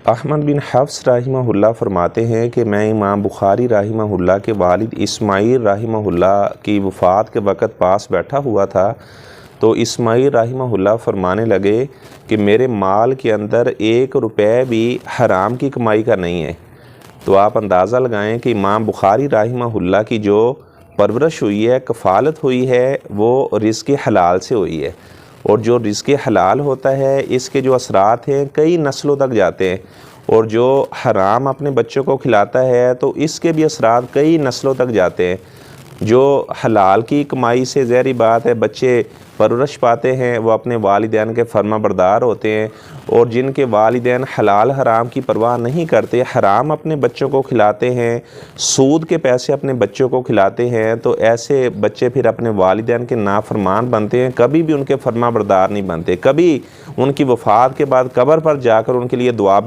احمد بن حفص رحمہ اللہ فرماتے ہیں کہ میں امام بخاری رحمہ اللہ کے والد اسماعیل رحمہ اللہ کی وفات کے وقت پاس بیٹھا ہوا تھا، تو اسماعیل رحمہ اللہ فرمانے لگے کہ میرے مال کے اندر 1 روپے بھی حرام کی کمائی کا نہیں ہے۔ تو آپ اندازہ لگائیں کہ امام بخاری رحمہ اللہ کی جو پرورش ہوئی ہے، کفالت ہوئی ہے، وہ رزق حلال سے ہوئی ہے، اور جو رزق حلال ہوتا ہے اس کے جو اثرات ہیں کئی نسلوں تک جاتے ہیں، اور جو حرام اپنے بچوں کو کھلاتا ہے تو اس کے بھی اثرات کئی نسلوں تک جاتے ہیں۔ جو حلال کی کمائی سے ظاہری بات ہے بچے پرورش پاتے ہیں، وہ اپنے والدین کے فرما بردار ہوتے ہیں، اور جن کے والدین حلال حرام کی پرواہ نہیں کرتے، حرام اپنے بچوں کو کھلاتے ہیں، سود کے پیسے اپنے بچوں کو کھلاتے ہیں، تو ایسے بچے پھر اپنے والدین کے نافرمان بنتے ہیں، کبھی بھی ان کے فرما بردار نہیں بنتے، کبھی ان کی وفات کے بعد قبر پر جا کر ان کے لیے دعا بھی